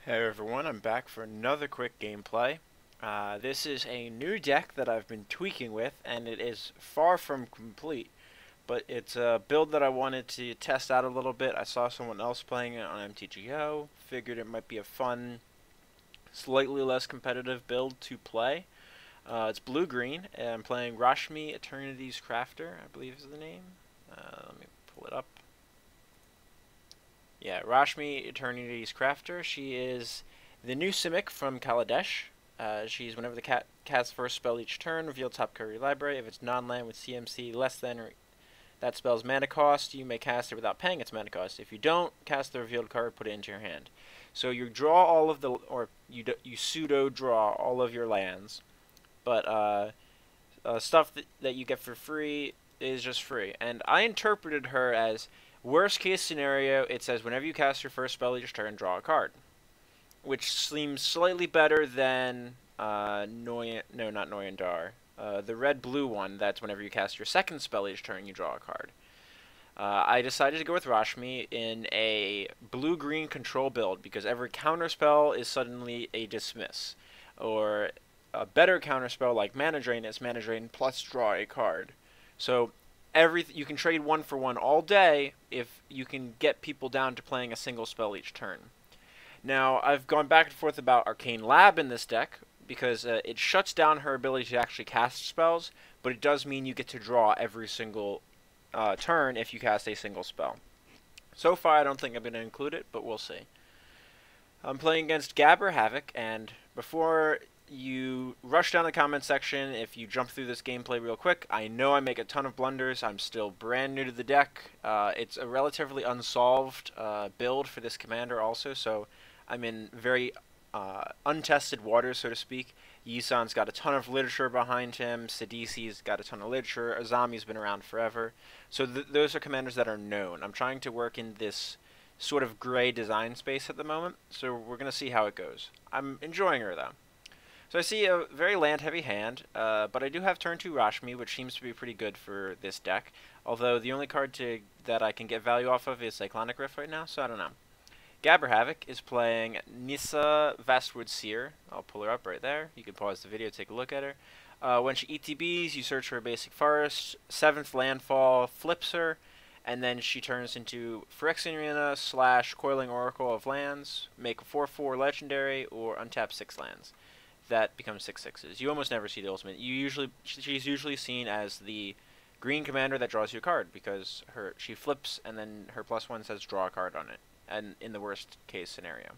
Hey everyone, I'm back for another quick gameplay. This is a new deck that I've been tweaking with, and it is far from complete, but it's a build that I wanted to test out a little bit. I saw someone else playing it on MTG, figured it might be a fun, slightly less competitive build to play. It's blue-green, and I'm playing Rashmi, Eternities Crafter, I believe is the name. Let me pull it up. Yeah, Rashmi, Eternities Crafter. She is the new Simic from Kaladesh. She's whenever the cat casts first spell each turn, reveal top card of your library. If it's non-land with CMC less than or that spell's mana cost, you may cast it without paying its mana cost. If you don't cast the revealed card, put it into your hand. So you draw all of the, or you pseudo draw all of your lands, but stuff that you get for free is just free. And I interpreted her as worst case scenario. It says whenever you cast your first spell each turn, draw a card, which seems slightly better than not Noyandar. The red-blue one, that's whenever you cast your second spell each turn, you draw a card. I decided to go with Rashmi in a blue-green control build because every counterspell is suddenly a dismiss. Or a better counterspell like Mana Drain is Mana Drain plus draw a card. So you can trade one for one all day if you can get people down to playing a single spell each turn. Now, I've gone back and forth about Arcane Lab in this deck because it shuts down her ability to actually cast spells, but it does mean you get to draw every single turn if you cast a single spell. So far, I don't think I'm going to include it, but we'll see. I'm playing against Gabber Havoc, and before you rush down the comment section, if you jump through this gameplay real quick, I know I make a ton of blunders. I'm still brand new to the deck. It's a relatively unsolved build for this commander also, so I'm in very untested waters, so to speak. Yisan's got a ton of literature behind him. Sidisi's got a ton of literature. Azami's been around forever. So those are commanders that are known. I'm trying to work in this sort of gray design space at the moment, so we're going to see how it goes. I'm enjoying her, though. So I see a very land-heavy hand, but I do have turn 2 Rashmi, which seems to be pretty good for this deck. Although the only card that I can get value off of is Cyclonic Rift right now, so I don't know. Gabber Havoc is playing Nissa Vastwood Seer. I'll pull her up right there. You can pause the video, take a look at her. When she ETBs, you search for a basic forest. 7th landfall flips her, and then she turns into Phyrexian / Coiling Oracle of Lands. Make a 4/4 legendary or untap 6 lands. That becomes 6/6s. You almost never see the ultimate. She's usually seen as the green commander that draws you a card because she flips and then her +1 says draw a card on it, and in the worst case scenario.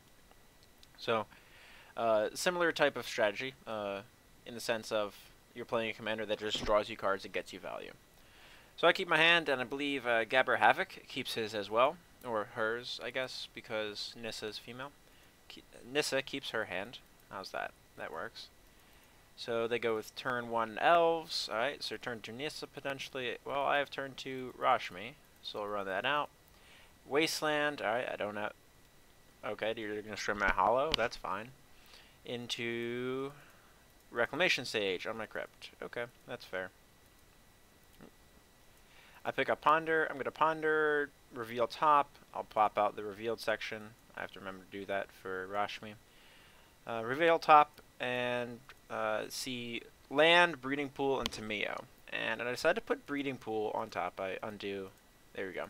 So similar type of strategy in the sense of you're playing a commander that just draws you cards and gets you value. So I keep my hand, and I believe Gabber Havoc keeps his as well, or hers, I guess, because Nissa's female. Nissa keeps her hand. How's that? That works. So they go with turn 1 Elves. Alright, so turn 2 Nissa potentially. Well, I have turn 2 Rashmi, so I'll run that out. Wasteland. Alright, I don't have... Okay, you're going to stream my Hollow. That's fine. Into Reclamation Sage on my Crypt. Okay, that's fair. I pick up Ponder. I'm going to Ponder, reveal top. I'll pop out the revealed section. I have to remember to do that for Rashmi. Reveal top and see land, breeding pool, and Tameo. And I decided to put breeding pool on top. I undo. There we go.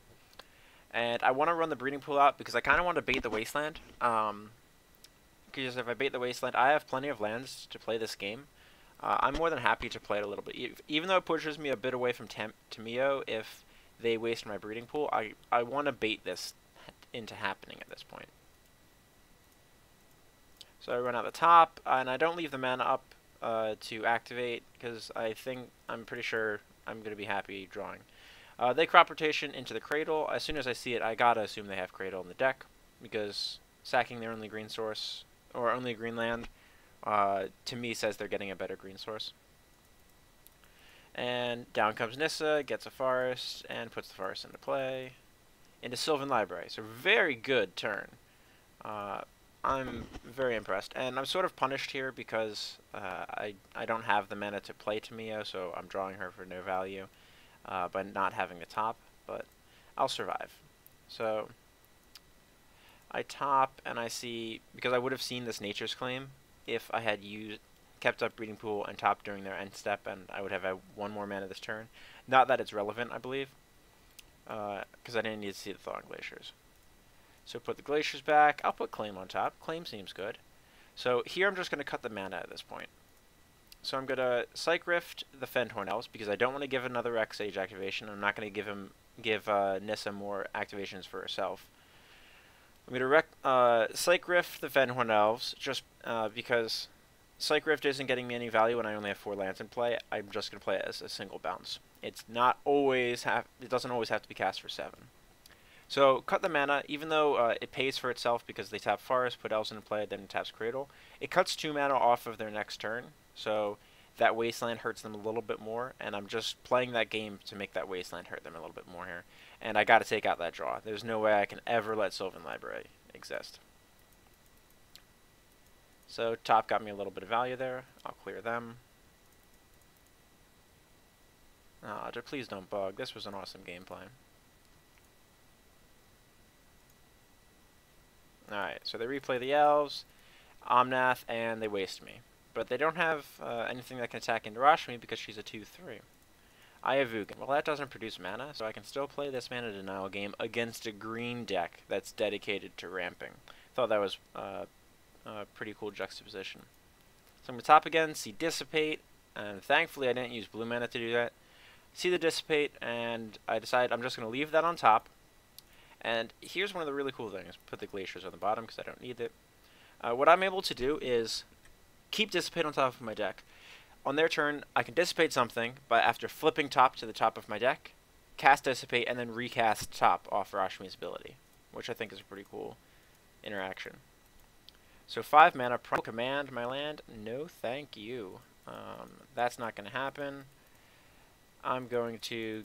And I want to run the breeding pool out because I kind of want to bait the wasteland. Because if I bait the wasteland, I have plenty of lands to play this game. I'm more than happy to play it a little bit. Even though it pushes me a bit away from Tameo if they waste my breeding pool, I want to bait this into happening at this point. So I run out the top, and I don't leave the mana up to activate because I'm pretty sure I'm going to be happy drawing. They crop rotation into the Cradle. As soon as I see it, I gotta assume they have Cradle in the deck because sacking their only green source or only green land to me says they're getting a better green source. And down comes Nissa, gets a forest, and puts the forest into play. Into Sylvan Library. So very good turn. I'm very impressed, and I'm sort of punished here because I don't have the mana to play Tameo, so I'm drawing her for no value by not having a top, but I'll survive. So I top and I see, because I would have seen this Nature's Claim if I had kept up Breeding Pool and top during their end step, and I would have had one more mana this turn. Not that it's relevant, I believe, because I didn't need to see the Thawing Glaciers. So put the Glaciers back. I'll put Claim on top. Claim seems good. So here I'm just going to cut the mana at this point. So I'm going to Cyclonic Rift the Fendhorn Elves because I don't want to give another X-Age activation. I'm not going to give Nissa more activations for herself. I'm going to Cyclonic Rift the Fendhorn Elves just because Cyclonic Rift isn't getting me any value when I only have 4 lands in play. I'm just going to play it as a single bounce. It doesn't always have to be cast for 7. So cut the mana, even though it pays for itself because they tap Forest, put Elves into play, then it taps Cradle. It cuts 2 mana off of their next turn, so that Wasteland hurts them a little bit more, and I'm just playing that game to make that Wasteland hurt them a little bit more here. And I got to take out that draw. There's no way I can ever let Sylvan Library exist. So top got me a little bit of value there. I'll clear them. Oh, please don't bug. This was an awesome gameplay. Alright, so they replay the Elves, Omnath, and they waste me. But they don't have anything that can attack into Rashmi because she's a 2-3. I have Vugan. Well, that doesn't produce mana, so I can still play this mana denial game against a green deck that's dedicated to ramping. Thought that was a pretty cool juxtaposition. So I'm going to top again, see Dissipate, and thankfully I didn't use blue mana to do that. See the Dissipate, and I decide I'm just going to leave that on top. And here's one of the really cool things. Put the Glaciers on the bottom because I don't need it. What I'm able to do is keep Dissipate on top of my deck. On their turn, I can Dissipate something, but after flipping top to the top of my deck, cast Dissipate, and then recast top off Rashmi's ability, which I think is a pretty cool interaction. So 5 mana, command my land. No, thank you. That's not going to happen. I'm going to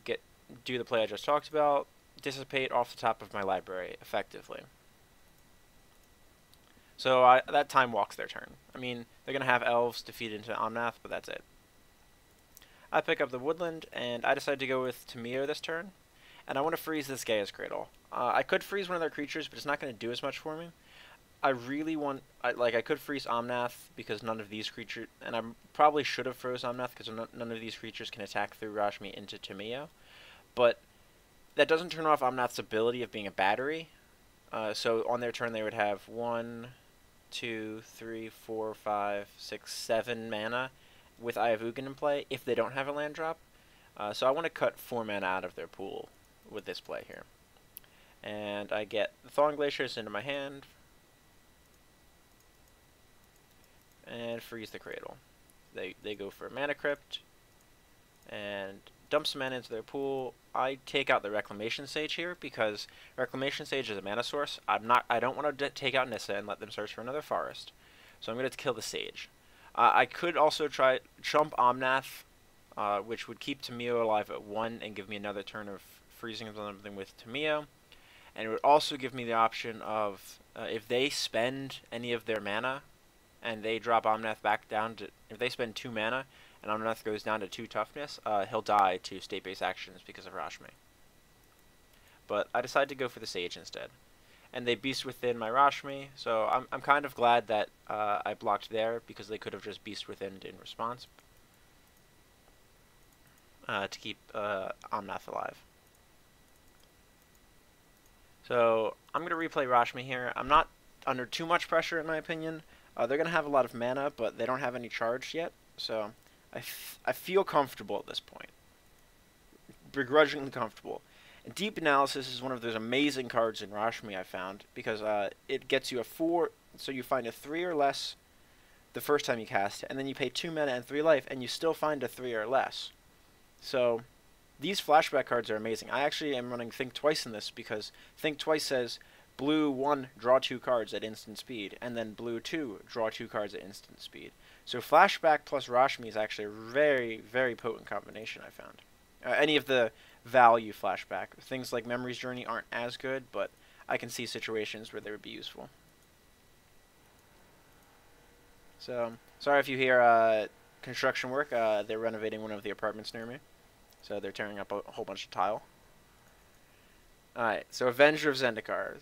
do the play I just talked about. Dissipate off the top of my library effectively. So that time walks their turn. I mean, they're going to have Elves defeat into Omnath, but that's it. I pick up the Woodland, and I decide to go with Tamio this turn. And I want to freeze this Gaia's Cradle. I could freeze one of their creatures, but it's not going to do as much for me. I really want... I could freeze Omnath because none of these creatures... And I probably should have froze Omnath because none of these creatures can attack through Rashmi into Tamio. But that doesn't turn off Omnath's ability of being a battery. So on their turn, they would have 1, 2, 3, 4, 5, 6, 7 mana with Eye of Ugin in play if they don't have a land drop. So I want to cut 4 mana out of their pool with this play here. And I get the Thawing Glaciers into my hand and freeze the Cradle. They go for a Mana Crypt and dump some mana into their pool. I take out the Reclamation Sage here because Reclamation Sage is a mana source. I don't want to take out Nissa and let them search for another forest. So I'm going to kill the Sage. I could also try chump Omnath, which would keep Tamio alive at 1 and give me another turn of freezing something with Tamio. And it would also give me the option of if they spend any of their mana and they drop Omnath back down to... If they spend 2 mana and Omnath goes down to 2 toughness, he'll die to state-based actions because of Rashmi. But I decided to go for the Sage instead. And they Beast Within my Rashmi, so I'm kind of glad that I blocked there because they could have just Beast Within in response to keep Omnath alive. So I'm going to replay Rashmi here. I'm not under too much pressure in my opinion. They're going to have a lot of mana, but they don't have any charge yet, so I feel comfortable at this point. Begrudgingly comfortable. And Deep Analysis is one of those amazing cards in Rashmi I found, because it gets you a 4, so you find a 3 or less the first time you cast it, and then you pay 2 mana and 3 life, and you still find a 3 or less. So these flashback cards are amazing. I actually am running Think Twice in this, because Think Twice says, Blue 1, draw 2 cards at instant speed, and then Blue 2, draw 2 cards at instant speed. So Flashback plus Rashmi is actually a very, very potent combination I found. Any of the value Flashback. Things like Memory's Journey aren't as good, but I can see situations where they would be useful. So, sorry if you hear construction work. They're renovating one of the apartments near me. So they're tearing up a whole bunch of tile. Alright, so Avenger of Zendikar.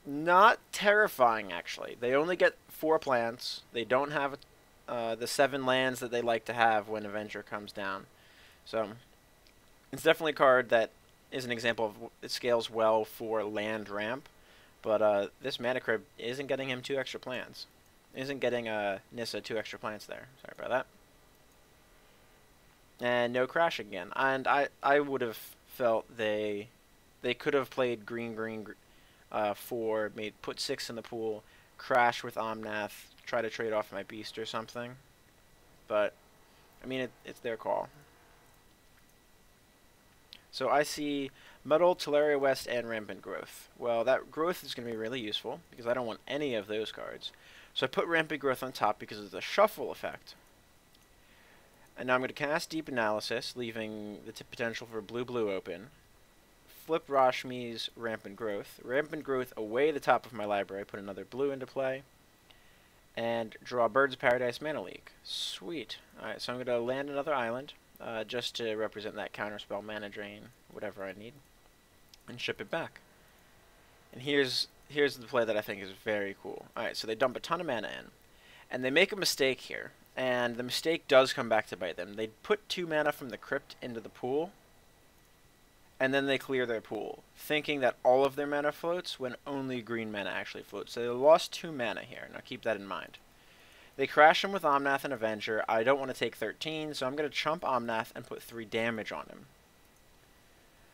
Not terrifying, actually. They only get 4 plants. They don't have the 7 lands that they like to have when Avenger comes down. So, it's definitely a card that is an example of it scales well for land ramp. But this Mana Crypt isn't getting him 2 extra plants. Isn't getting Nissa 2 extra plants there. Sorry about that. And no crash again. And I would have felt they could have played green 4, put 6 in the pool, crash with Omnath, try to trade off my beast or something. But I mean it's their call. So I see Muddle, Teleria West, and Rampant Growth. Well, that Growth is going to be really useful because I don't want any of those cards. So I put Rampant Growth on top because of the shuffle effect. And now I'm going to cast Deep Analysis, leaving the potential for blue open. Flip Rashmi's Rampant Growth. Rampant Growth away the top of my library, put another blue into play. And draw Birds of Paradise Mana Leak. Sweet. Alright, so I'm going to land another island, just to represent that counterspell, mana drain, whatever I need. And ship it back. And here's the play that I think is very cool. Alright, so they dump a ton of mana in. And they make a mistake here. And the mistake does come back to bite them. They put 2 mana from the crypt into the pool. And then they clear their pool, thinking that all of their mana floats when only green mana actually floats. So they lost 2 mana here. Now keep that in mind. They crash him with Omnath and Avenger. I don't want to take 13, so I'm going to chump Omnath and put 3 damage on him.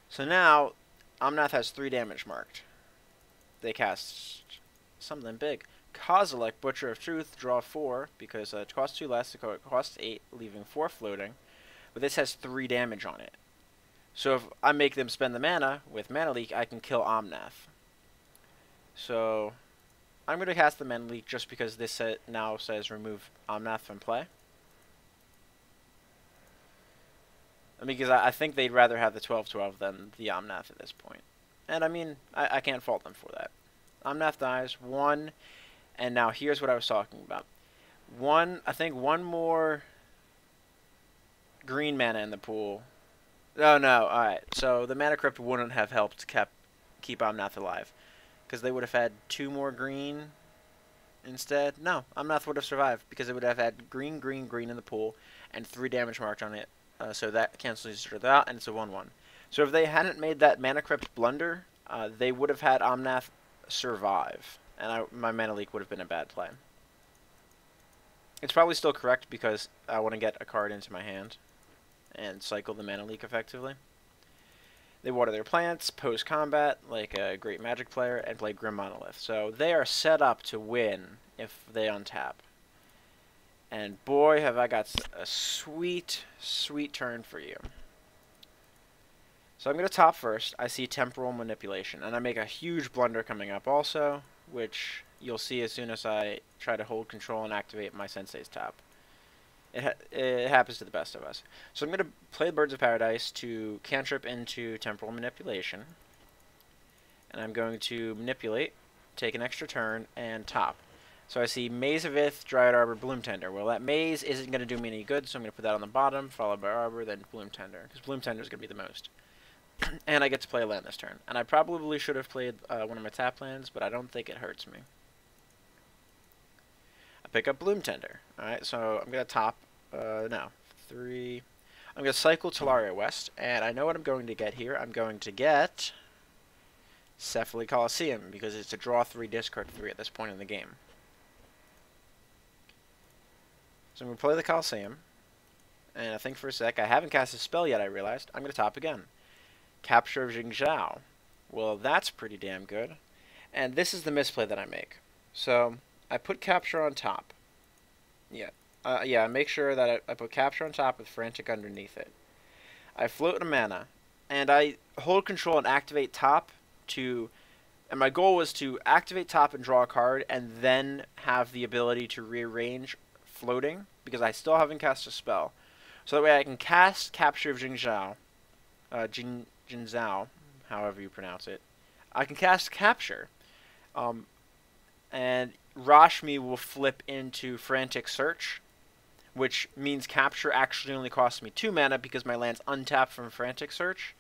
So now, Omnath has 3 damage marked. They cast something big. Kozilek, Butcher of Truth, draw 4, because it costs 2 less, it costs 8, leaving 4 floating. But this has 3 damage on it. So if I make them spend the mana with Mana Leak, I can kill Omnath. So I'm going to cast the Mana Leak just because this set now says remove Omnath from play. Because I think they'd rather have the 12/12 than the Omnath at this point. And I mean, I can't fault them for that. Omnath dies, 1, and now here's what I was talking about. I think one more green mana in the pool. Oh no, alright. So the Mana Crypt wouldn't have helped keep Omnath alive. Because they would have had 2 more green instead. No, Omnath would have survived because it would have had green in the pool and 3 damage marked on it. So that cancels each other out, and it's a 1/1. So if they hadn't made that Mana Crypt blunder, they would have had Omnath survive. And my Mana Leak would have been a bad play. It's probably still correct because I want to get a card into my hand and cycle the Mana Leak effectively. They water their plants, post-combat, like a great Magic player, and play Grim Monolith. So they are set up to win if they untap. And boy, have I got a sweet, sweet turn for you. So I'm going to top first. I see Temporal Manipulation, and I make a huge blunder coming up also, which you'll see as soon as I try to hold control and activate my Sensei's tap. It happens to the best of us. So I'm going to play Birds of Paradise to cantrip into Temporal Manipulation. And I'm going to manipulate, take an extra turn, and top. So I see Maze of Ith, Dryad Arbor, Bloom Tender. Well, that Maze isn't going to do me any good, so I'm going to put that on the bottom, followed by Arbor, then Bloom Tender. Because Bloom Tender is going to be the most. And I get to play a land this turn. And I probably should have played one of my tap lands, but I don't think it hurts me. Pick up Bloom Tender. Alright, so I'm going to top, 3. I'm going to cycle Teleria West, and I know what I'm going to get here. I'm going to get Cephaly Coliseum, because it's a draw 3, discard 3 at this point in the game. So I'm going to play the Coliseum, and I think for a sec, I haven't cast a spell yet, I realized. I'm going to top again. Capture of Jingzhou. Well, that's pretty damn good. And this is the misplay that I make. So I put Capture on top. I make sure that I put Capture on top with Frantic underneath it. I float a mana, and I hold control and activate top to... And my goal was to activate top and draw a card, and then have the ability to rearrange floating, because I still haven't cast a spell. So that way I can cast Capture of Jingzhou, Jingzhou, however you pronounce it. I can cast Capture, and Rashmi will flip into Frantic Search, which means Capture actually only costs me 2 mana because my land's untapped from Frantic Search,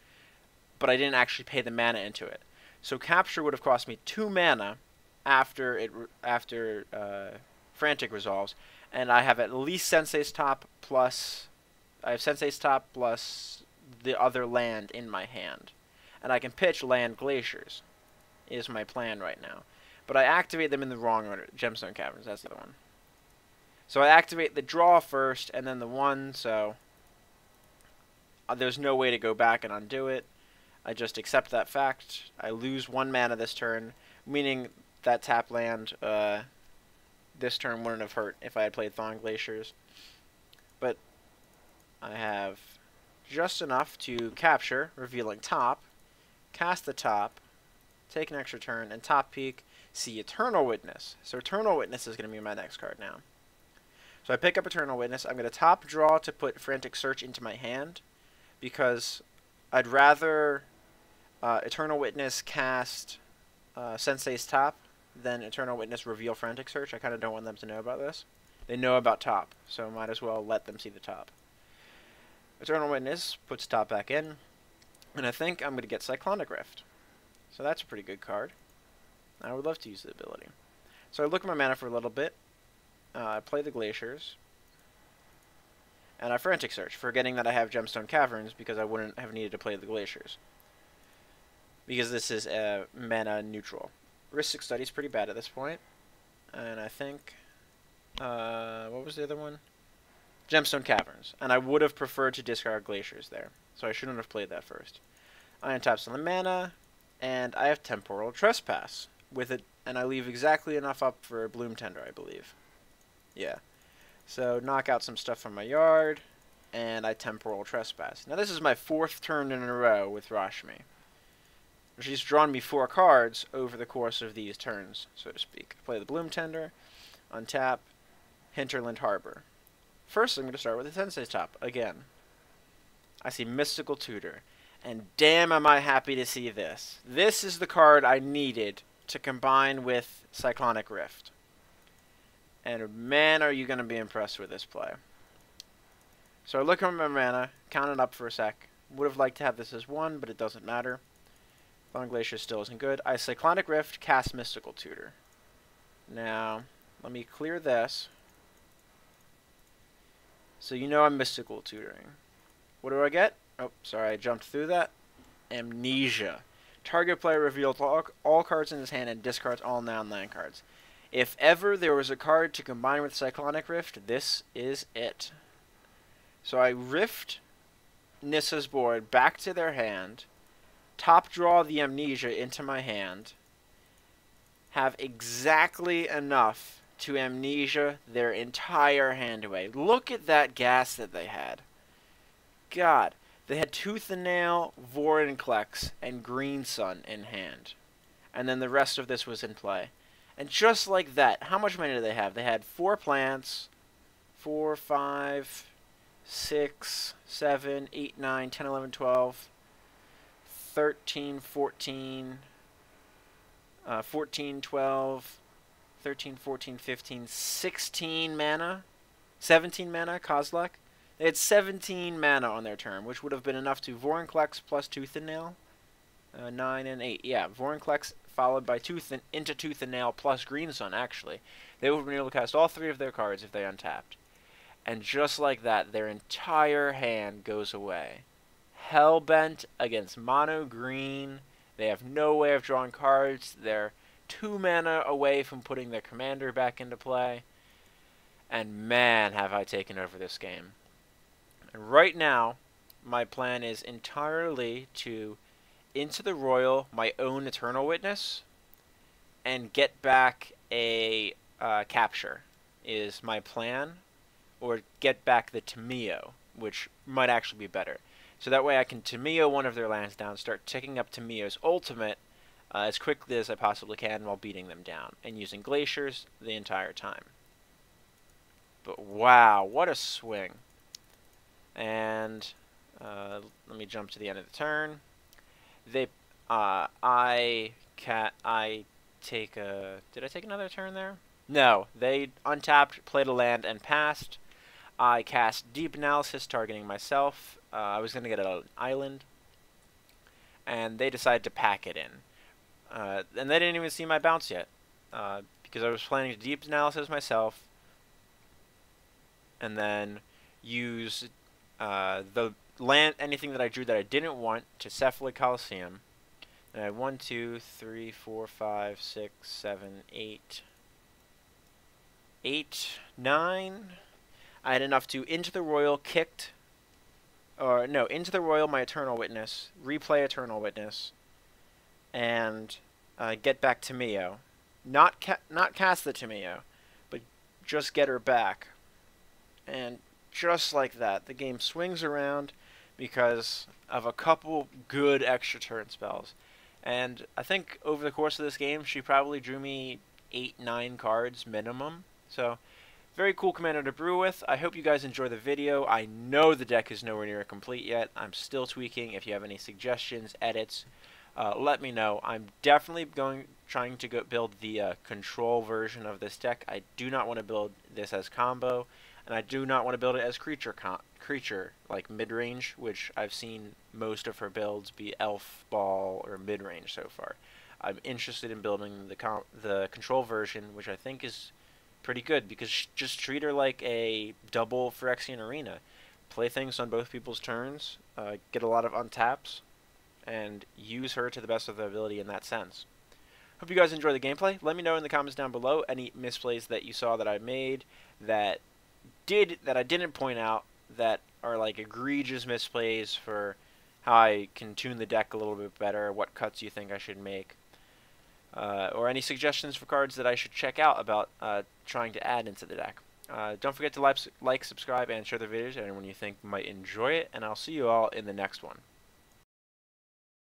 but I didn't actually pay the mana into it. So capture would have cost me 2 mana after Frantic resolves, and I have at least Sensei's Top plus the other land in my hand, and I can pitch land Glaciers. Is my plan right now, but I activate them in the wrong order. Gemstone Caverns, that's the other one. So I activate the draw first, and then the one. So there's no way to go back and undo it. I just accept that fact. I lose 1 mana this turn, meaning that tap land this turn wouldn't have hurt if I had played Thawing Glaciers. But I have just enough to capture, revealing top, cast the top, take an extra turn, and top peak, see Eternal Witness. So Eternal Witness is going to be my next card now. So I pick up Eternal Witness. I'm going to top draw to put Frantic Search into my hand, because I'd rather Eternal Witness cast Sensei's Top than Eternal Witness reveal Frantic Search. I kind of don't want them to know about this. They know about top, so might as well let them see the top. Eternal Witness puts top back in, and I think I'm going to get Cyclonic Rift. So that's a pretty good card. I would love to use the ability. So I look at my mana for a little bit. I play the Glaciers. And I Frantic Search, forgetting that I have Gemstone Caverns because I wouldn't have needed to play the Glaciers. Because this is mana neutral. Ristic Study is pretty bad at this point. And I think... what was the other one? Gemstone Caverns. And I would have preferred to discard Glaciers there. So I shouldn't have played that first. I untaps on the mana. And I have Temporal Trespass with it, and I leave exactly enough up for Bloom Tender, I believe. Yeah. So knock out some stuff from my yard, and I Temporal Trespass. Now this is my 4th turn in a row with Rashmi. She's drawn me 4 cards over the course of these turns, so to speak. I play the Bloom Tender, untap, Hinterland Harbor. First, I'm going to start with the Sensei's Top again. I see Mystical Tutor. And damn am I happy to see this. This is the card I needed to combine with Cyclonic Rift. And man, are you going to be impressed with this play. So I look at my mana, count it up for a sec. Would have liked to have this as 1, but it doesn't matter. Thawing Glacier still isn't good. I Cyclonic Rift, cast Mystical Tutor. Now, let me clear this. So you know I'm Mystical Tutoring. What do I get? Oh, sorry, I jumped through that. Amnesia. Target player reveals all cards in his hand and discards all non-land cards. If ever there was a card to combine with Cyclonic Rift, this is it. So I rift Nissa's board back to their hand, top draw the Amnesia into my hand, have exactly enough to Amnesia their entire hand away. Look at that gas that they had. God. They had Tooth and Nail, Vorinclex, and Green Sun in hand. And then the rest of this was in play. And just like that, how much money did they have? They had 4 plants, 4, 5, 6, 7, 8, 9, 10, 11, 12, 13, 14, 14, 12, 13, 14, 15, 16 mana, 17 mana, Kozilek. They had 17 mana on their turn, which would have been enough to Vorinclex plus Tooth and Nail. 9 and 8. Yeah, Vorinclex followed by Tooth and Nail plus Green Sun, actually. They would have been able to cast all 3 of their cards if they untapped. And just like that, their entire hand goes away. Hellbent against mono green. They have no way of drawing cards. They're 2 mana away from putting their commander back into play. And man, have I taken over this game. And right now, my plan is entirely to into the Royal my own Eternal Witness and get back a capture is my plan, or get back the Tameo, which might actually be better. So that way I can Tameo one of their lands down, start ticking up Tameo's ultimate as quickly as I possibly can while beating them down, and using Glaciers the entire time. But wow, what a swing. And let me jump to the end of the turn. I take a... Did I take another turn there? No, they untapped, played a land, and passed. I cast Deep Analysis, targeting myself. I was going to get an island. And they decided to pack it in. And they didn't even see my bounce yet, because I was planning to deep analysis myself, and then use the land, anything that I drew that I didn't want, to Cephalic Coliseum. And I had 1, 2, 3, 4, 5, 6, 7, 8, 9. I had enough to Into the Royal, kicked, or no, Into the Royal, my Eternal Witness, replay Eternal Witness, and get back Tameo. Not cast the Tameo, but just get her back. And just like that, the game swings around because of a couple good extra turn spells. And I think over the course of this game, she probably drew me 8, 9 cards minimum. So, very cool commander to brew with. I hope you guys enjoy the video. I know the deck is nowhere near complete yet. I'm still tweaking. If you have any suggestions, edits, let me know. I'm definitely trying to build the control version of this deck. I do not want to build this as combo, and I do not want to build it as creature like mid-range, which I've seen most of her builds be elf, ball, or mid-range so far. I'm interested in building the control version, which I think is pretty good, because just treat her like a double Phyrexian Arena. Play things on both people's turns, get a lot of untaps, and use her to the best of their ability in that sense. Hope you guys enjoy the gameplay. Let me know in the comments down below any misplays that you saw that I made that I didn't point out, that are like egregious misplays for how I can tune the deck a little bit better, what cuts you think I should make, or any suggestions for cards that I should check out about trying to add into the deck. Don't forget to like, subscribe, and share the videos to anyone you think might enjoy it, and I'll see you all in the next one.